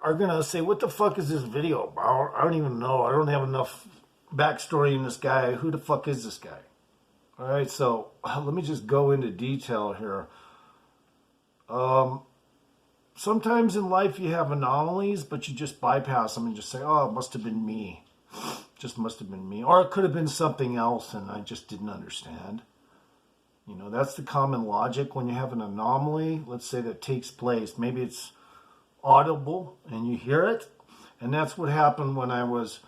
are going to say, what the fuck is this video about? I don't even know. I don't have enough backstory in this guy. Who the fuck is this guy? All right, so let me just go into detail here. Sometimes in life you have anomalies, but you just bypass them and just say, oh, it must have been me. Just must have been me. Or it could have been something else and I just didn't understand. You know, that's the common logic when you have an anomaly, let's say, that takes place. Maybe it's audible and you hear it. And that's what happened when I was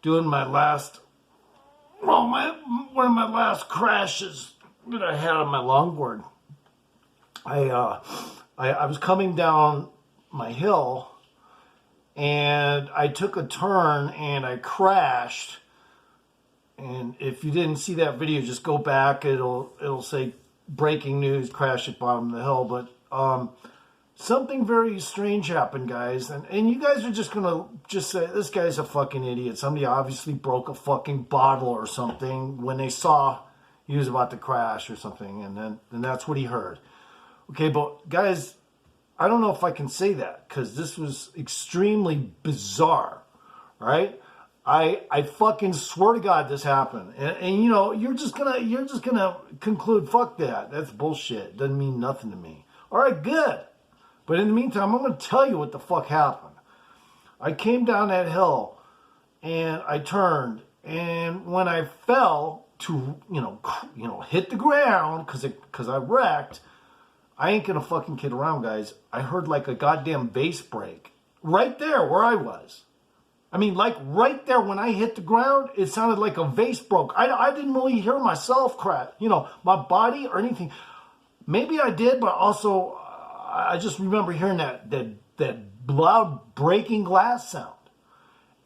doing my last, one of my last crashes that I had on my longboard. I was coming down my hill and I took a turn and I crashed. And if you didn't see that video, just go back. It'll say breaking news, crash at bottom of the hill. But something very strange happened, guys. And you guys are just going to just say, this guy's a fucking idiot. Somebody obviously broke a fucking bottle or something when they saw he was about to crash or something. And that's what he heard. Okay, but guys, I don't know if I can say that because this was extremely bizarre, right? I fucking swear to God this happened. And you know, you're just gonna conclude, fuck that. That's bullshit. Doesn't mean nothing to me. All right, good. But in the meantime, I'm gonna tell you what the fuck happened. I came down that hill and I turned, and when I fell to, hit the ground because I wrecked, I ain't gonna fucking kid around, guys. I heard like a goddamn bass break right there where I was. I mean, like right there when I hit the ground, it sounded like a vase broke. I didn't really hear myself crash, my body or anything. Maybe I did, but also I just remember hearing that loud breaking glass sound.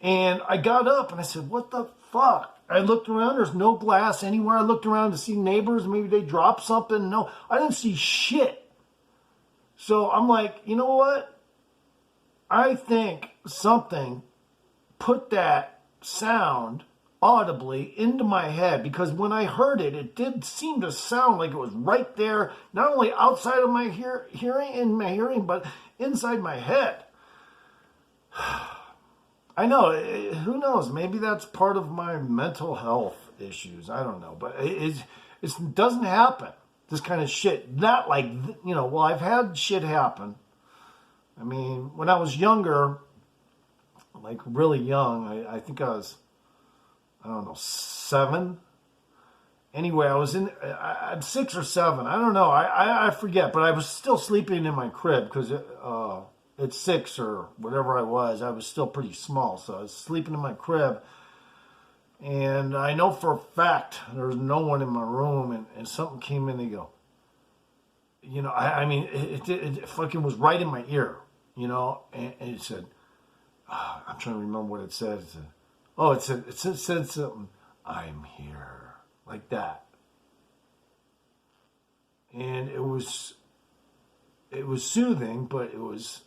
And I got up and I said, what the fuck? I looked around. There's no glass anywhere. I looked around to see neighbors. Maybe they dropped something. No, I didn't see shit. So I'm like, you know what? I think something put that sound audibly into my head, because when I heard it, it did seem to sound like it was right there, not only outside of my hearing, but inside my head. I know, who knows? Maybe that's part of my mental health issues. I don't know, but it doesn't happen. This kind of shit, not like, well, I've had shit happen. I mean, when I was younger, like really young, I think I was, 7. Anyway, I'm 6 or 7. I don't know. I forget, but I was still sleeping in my crib because at 6 or whatever I was still pretty small. So I was sleeping in my crib. And I know for a fact there was no one in my room, and something came in and go, it fucking was right in my ear, and it said, I'm trying to remember what it said. It said something, I'm here, like that. And it was soothing, but it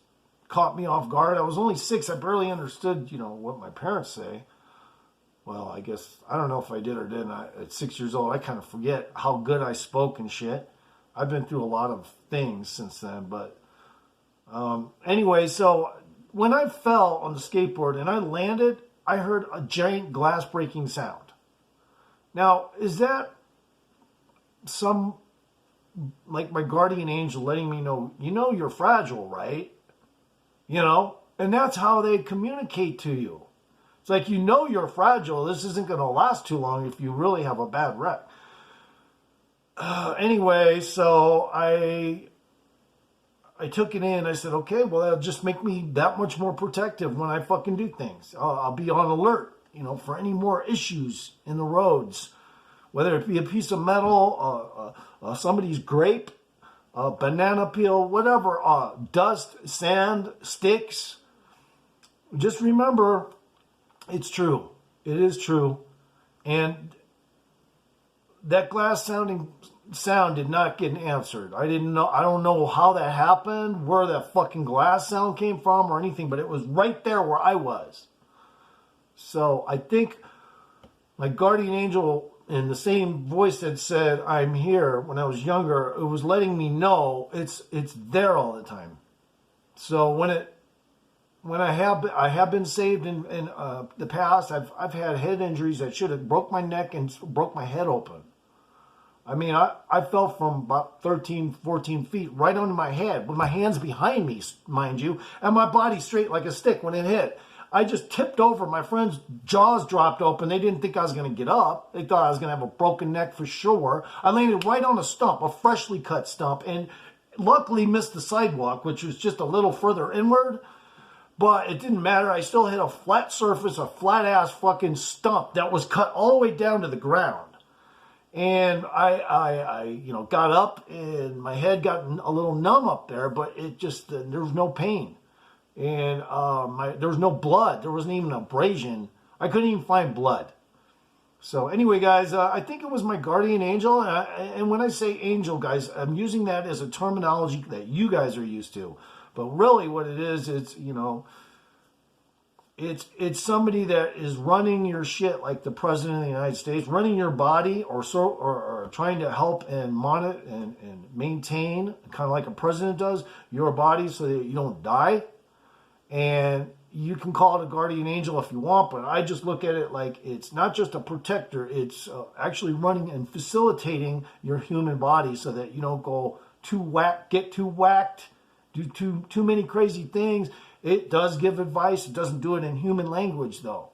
caught me off guard. I was only 6. I barely understood, what my parents say. Well, I guess, I don't know if I did or didn't. At 6 years old, I kind of forget how good I spoke and shit. I've been through a lot of things since then. But anyway, so when I fell on the skateboard and I landed, I heard a giant glass breaking sound. Now, is that like my guardian angel letting me know, you're fragile, right? And that's how they communicate to you. It's like, you're fragile. This isn't going to last too long if you really have a bad wreck. Anyway, so I took it in. I said, okay, well, that'll just make me that much more protective when I fucking do things. I'll be on alert, for any more issues in the roads, whether it be a piece of metal, somebody's grape, banana peel, whatever, dust, sand, sticks. Just remember, it's true. It is true. And that glass sound did not get answered. I don't know how that happened, where that fucking glass sound came from or anything, but it was right there where I was. So I think my guardian angel, in the same voice that said, I'm here, when I was younger, it was letting me know it's there all the time. So when it when I have been saved in the past, I've had head injuries that should have broke my neck and broke my head open. I mean, I fell from about 13, 14 feet right onto my head with my hands behind me, mind you, and my body straight like a stick when it hit. I just tipped over. My friend's jaws dropped open. They didn't think I was going to get up. They thought I was going to have a broken neck for sure. I landed right on a stump, a freshly cut stump, and luckily missed the sidewalk, which was just a little further inward. But it didn't matter. I still hit a flat surface, a flat-ass fucking stump that was cut all the way down to the ground. And I got up and my head got a little numb up there, but it just, there was no pain. And there was no blood. There wasn't even abrasion. I couldn't even find blood. So anyway, guys, I think it was my guardian angel. And when I say angel, guys, I'm using that as a terminology that you guys are used to. But really what it is, it's, it's somebody that is running your shit like the president of the United States, running your body or trying to help and monitor and maintain, kind of like a president does, your body so that you don't die. And you can call it a guardian angel if you want, but I just look at it like it's not just a protector. It's actually running and facilitating your human body so that you don't go get too whacked, do too many crazy things. It does give advice. It doesn't do it in human language, though.